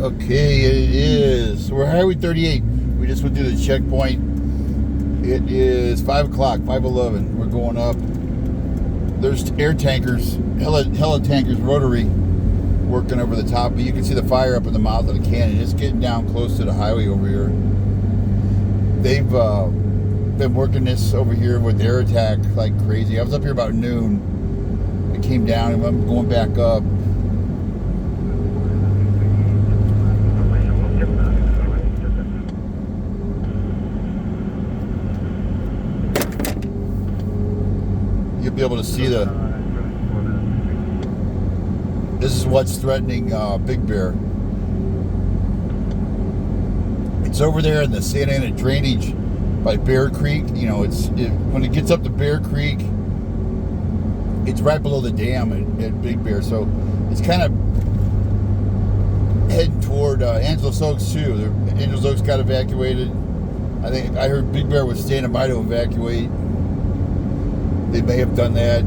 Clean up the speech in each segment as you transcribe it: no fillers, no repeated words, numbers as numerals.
Okay, it is. We're Highway 38. We just went through the checkpoint. It is 5 o'clock, 5:11. We're going up. There's air tankers, hella tankers, rotary, working over the top. But you can see the fire up in the mouth of the canyon. It's getting down close to the highway over here. They've been working this over here with air attack like crazy. I was up here about noon. It came down and I'm going back up. You'll be able to see this is what's threatening Big Bear. It's over there in the Santa Ana drainage by Bear Creek. You know, when it gets up to Bear Creek, it's right below the dam at Big Bear. So it's kind of heading toward Angeles Oaks too. Angeles Oaks got evacuated. I heard Big Bear was standing by to evacuate. They may have done that.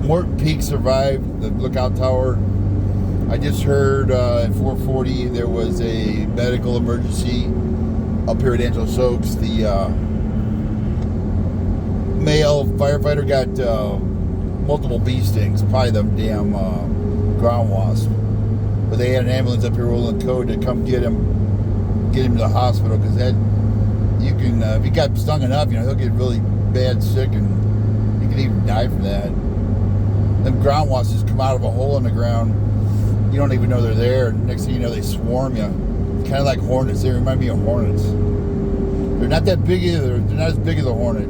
Morton Peak survived, the lookout tower. I just heard at 440 there was a medical emergency up here at Angeles Oaks. The male firefighter got multiple bee stings, probably them damn ground wasps. But they had an ambulance up here rolling code to come get him to the hospital, because that you can if he got stung enough, you know, he'll get really bad sick and you can even die from that. Them ground wasps just come out of a hole in the ground. You don't even know they're there. Next thing you know, they swarm you. It's kind of like hornets. They remind me of hornets. They're not that big either. They're not as big as a hornet.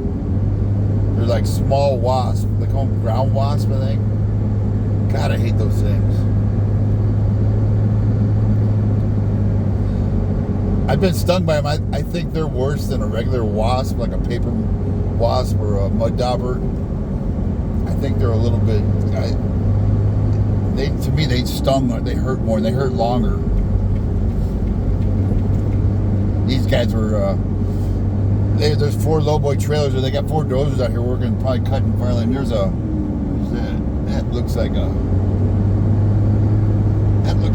They're like small wasps. They call them ground wasps, I think. God, I hate those things. I've been stung by them. I think they're worse than a regular wasp, like a paper wasp or a mud dauber. I think they're a little bit. To me, they stung. They hurt more. They hurt longer. These guys were. There's 4 lowboy trailers. They got 4 dozers out here working, probably cutting fireland. There's a. What's that? That looks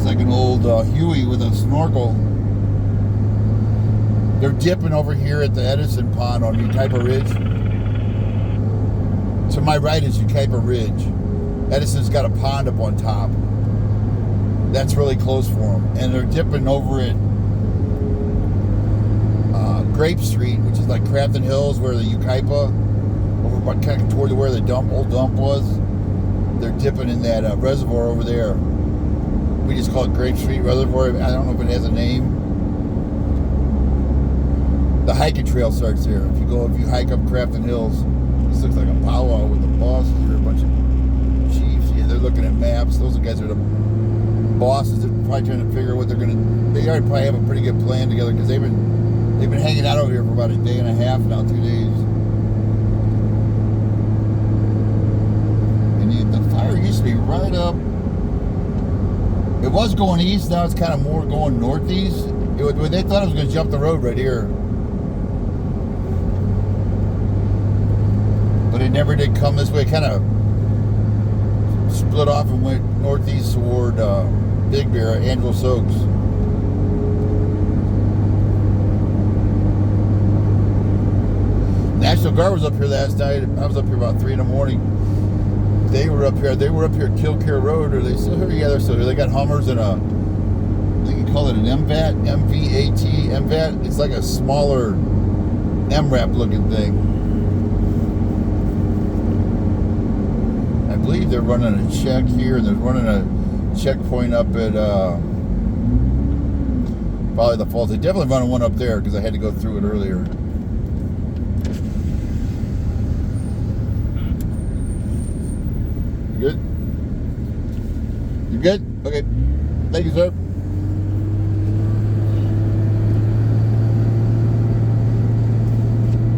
like an old Huey with a snorkel. They're dipping over here at the Edison Pond on Ukaipa Ridge. To my right is Ukaipa Ridge. Edison's got a pond up on top. That's really close for them. And they're dipping over at Grape Street, which is like Crafton Hills, where the Ukaipa, over kind of toward where the old dump was. They're dipping in that reservoir over there. We just call it Grape Street Reservoir. I don't know if it has a name. The hiking trail starts there. If you hike up Crafton Hills, this looks like a powwow with the bosses here, a bunch of chiefs. Yeah, they're looking at maps. Those guys are the bosses. They're probably trying to figure out what they're gonna. They already probably have a pretty good plan together, because they've been hanging out over here for about a day and a half now, 2 days. And the fire used to be right up. It was going east. Now it's kind of more going northeast. They thought it was going to jump the road right here. But it never did come this way. It kind of split off and went northeast toward Big Bear, Angeles Oaks. National Guard was up here last night. I was up here about 3 in the morning. They were up here. They were up here at Killcare Road. Are they still here? Yeah, they're still here. They got Hummers and I think you call it an MVAT, MVAT, MVAT. It's like a smaller MRAP looking thing. I believe they're running a check here, and they're running a checkpoint up at probably the Falls. They definitely running one up there, because I had to go through it earlier. You good? You good? Okay. Thank you, sir.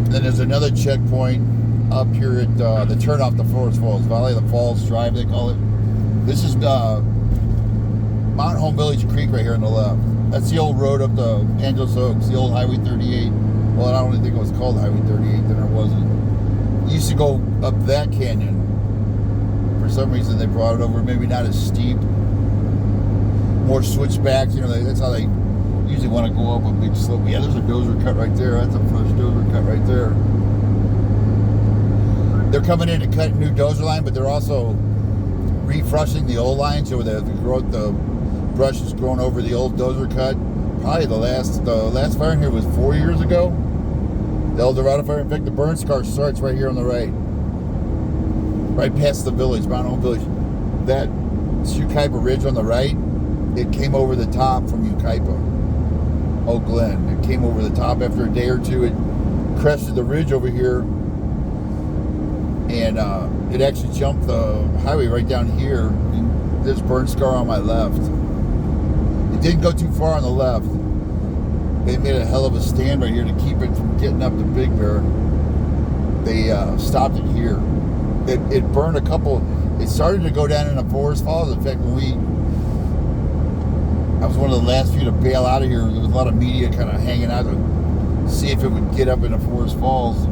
Then there's another checkpoint up here at the turnoff to Forest Falls, Valley of the Falls Drive, they call it. This is Mount Home Village Creek right here on the left. That's the old road up to Angeles Oaks, the old Highway 38. Well, I don't even think it was called Highway 38, then it wasn't. It used to go up that canyon. For some reason they brought it over, maybe not as steep. more switchbacks. You know, that's how they usually want to go up a big slope. Yeah, there's a dozer cut right there. That's a first dozer cut right there. They're coming in to cut a new dozer line, but they're also refreshing the old line, so the brush is growing over the old dozer cut. Probably the last fire in here was 4 years ago. The El Dorado fire. In fact, the burn scar starts right here on the right past the village, Mount Home Village. That Ukaipa Ridge on the right, it came over the top from Ukaipa, Oak Glen. It came over the top after a day or two. It crested the ridge over here, and it actually jumped the highway right down here. And this burn scar on my left. It didn't go too far on the left. They made a hell of a stand right here to keep it from getting up to Big Bear. They stopped it here. It burned a couple. It started to go down into Forest Falls. In fact, I was one of the last few to bail out of here. There was a lot of media kind of hanging out to see if it would get up into Forest Falls.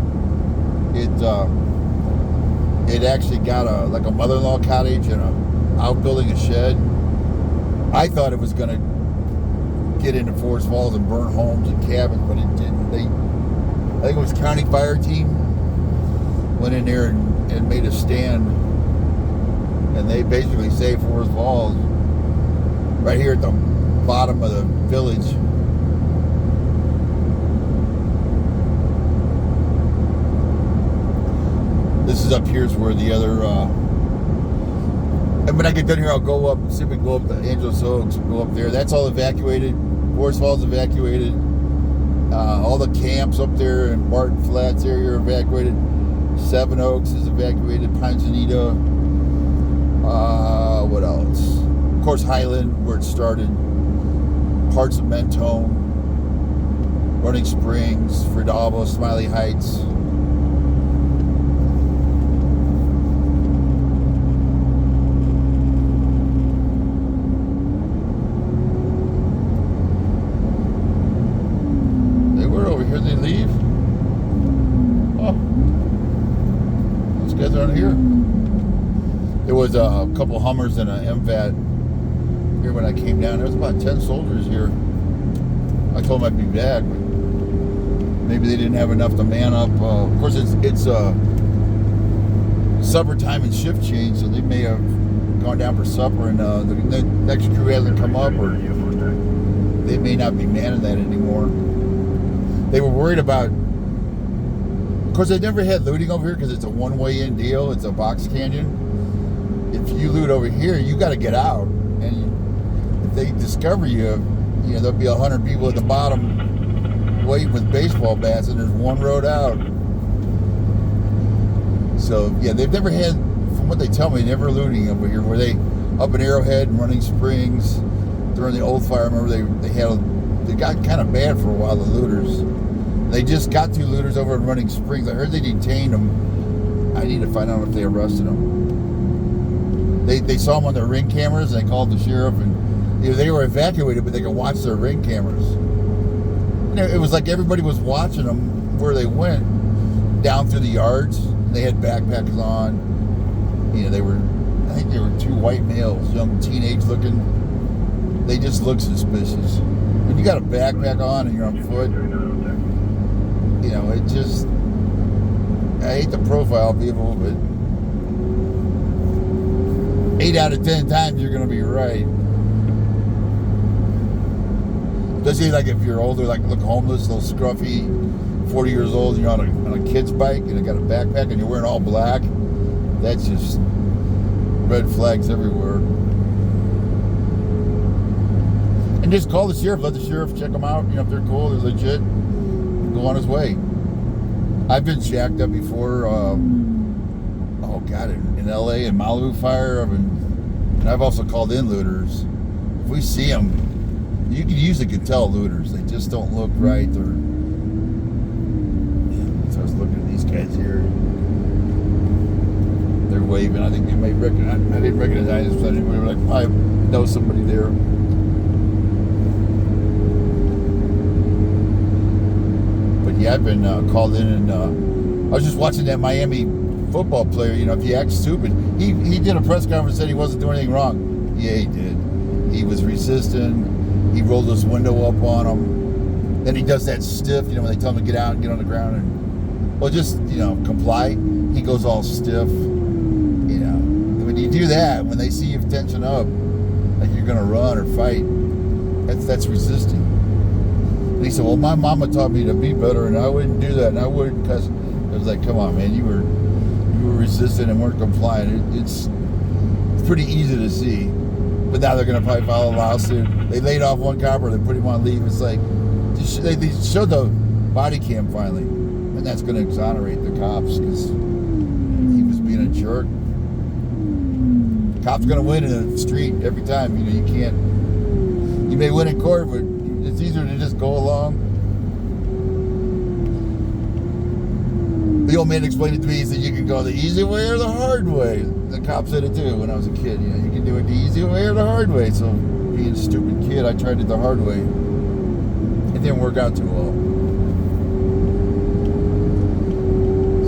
It actually got a mother-in-law cottage and a outbuilding, a shed. I thought it was going to get into Forest Falls and burn homes and cabins, but it didn't. I think it was county fire team went in there and made a stand, and they basically saved Forest Falls right here at the bottom of the village. This is up here is where the other and when I get done here, I'll go up, see if we can go up to Angeles Oaks, go up there. That's all evacuated. Forest Falls evacuated. All the camps up there in Barton Flats area are evacuated. Seven Oaks is evacuated. Pinsanita. What else? Of course, Highland, where it started. Parts of Mentone. Running Springs, Fridalbo, Smiley Heights. They leave. Oh, those guys aren't here. There was a couple Hummers and an MVAT here when I came down. There was about 10 soldiers here. I told them I'd be back, but maybe they didn't have enough to man up. Of course, it's supper time and shift change, so they may have gone down for supper, and the next crew hasn't come up, or they may not be manning that anymore. They were worried about, of course, they never had looting over here because it's a one-way in deal. It's a box canyon. If you loot over here, you got to get out. And if they discover you, there'll be 100 people at the bottom waiting with baseball bats, and there's one road out. So, yeah, they've never had, from what they tell me, never looting over here. Where they, up in Arrowhead and Running Springs, during the old fire, I remember they got kind of bad for a while, the looters. They just got 2 looters over in Running Springs. I heard they detained them. I need to find out if they arrested them. They saw them on their ring cameras, and they called the sheriff, and they were evacuated, but they could watch their ring cameras. And it was like everybody was watching them where they went, down through the yards. They had backpacks on. I think they were 2 white males, young teenage looking. They just looked suspicious. When you got a backpack on and you're on foot, it just, I hate the profile of people, but 8 out of 10 times you're going to be right. Especially like if you're older, like look homeless, a little scruffy, 40 years old, and you're on a kid's bike and you got a backpack and you're wearing all black. That's just red flags everywhere. And just call the sheriff, let the sheriff check them out. If they're cool, they're legit, go on his way. I've been shacked up before, in LA and Malibu fire. And I've also called in looters. If we see them, you can usually tell looters. They just don't look right. So I was looking at these guys here. They're waving. I think they may recognize. I didn't recognize them. So anybody I know somebody there. Yeah, I've been called in, and I was just watching that Miami football player. If he acts stupid, he did a press conference, said he wasn't doing anything wrong. Yeah, he did. He was resisting. He rolled his window up on him. Then he does that stiff, when they tell him to get out and get on the ground and, well, just, comply. He goes all stiff. When you do that, when they see you tension up, like you're going to run or fight, that's resisting. And he said, well, my mama taught me to be better, and I wouldn't do that, and I wouldn't, because I was like, come on, man, you were resistant and weren't complying. It's pretty easy to see. But now they're going to probably file a lawsuit. They laid off one cop or they put him on leave. It's like, they showed the body cam finally. And that's going to exonerate the cops because he was being a jerk. Cop's going to win in the street every time. You can't, you may win in court, but it's easier to just go along. The old man explained it to me. He said, you can go the easy way or the hard way. The cop said it too when I was a kid. You can do it the easy way or the hard way. So being a stupid kid, I tried it the hard way. It didn't work out too well.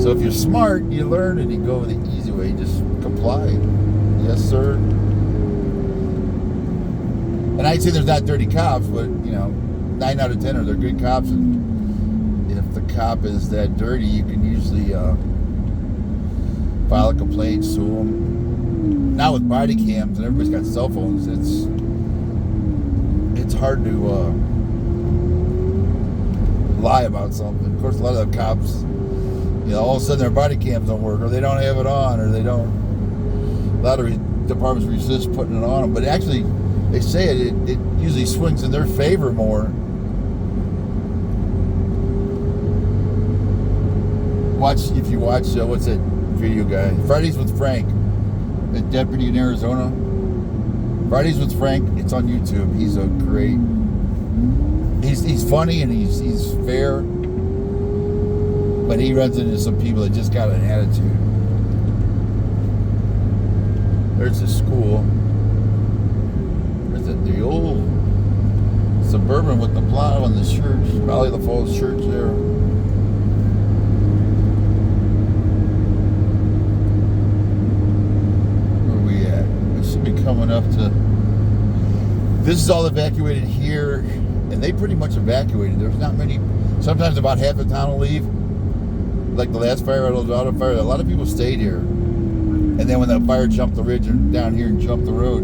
So if you're smart, you learn and you go the easy way. Just comply. Yes, sir. And I'd say there's not dirty cops, but 9 out of 10 are they're good cops. And if the cop is that dirty, you can usually file a complaint, sue them. Now with body cams and everybody's got cell phones, it's hard to lie about something. Of course, a lot of the cops, all of a sudden their body cams don't work, or they don't have it on, or they don't. A lot of departments resist putting it on them, but actually, they say it usually swings in their favor more. If you watch, what's that video guy? Fridays with Frank, the deputy in Arizona. Fridays with Frank, it's on YouTube. He's a great, he's funny and he's fair, but he runs into some people that just got an attitude. There's a school. There's the old Suburban with the plow and the church, Valley of the Falls Church there. Coming up to, this is all evacuated here, and they pretty much evacuated. There's not many, sometimes about half the town will leave. Like the last fire, auto fire, a lot of people stayed here. And then when the fire jumped the ridge and down here and jumped the road,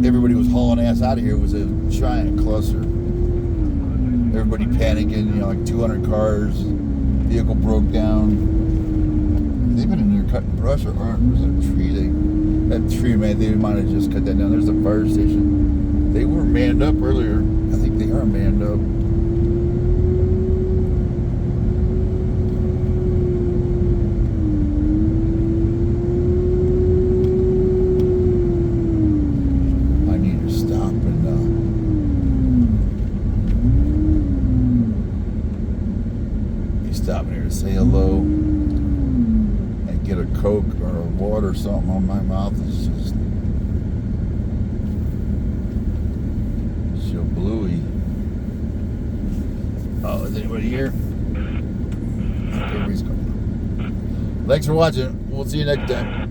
everybody was hauling ass out of here. It was a giant cluster. Everybody panicking, like 200 cars, vehicle broke down. They've been in there cutting brush or there's a tree that tree, man, they might have just cut that down. There's a fire station. They were manned up earlier. I think they are manned up. I need to stop and be stopping here to say hello and get a Coke or a water or something on my mouth. Is just so bluey. Oh, is anybody here? Everybody's gone. Thanks for watching. We'll see you next time.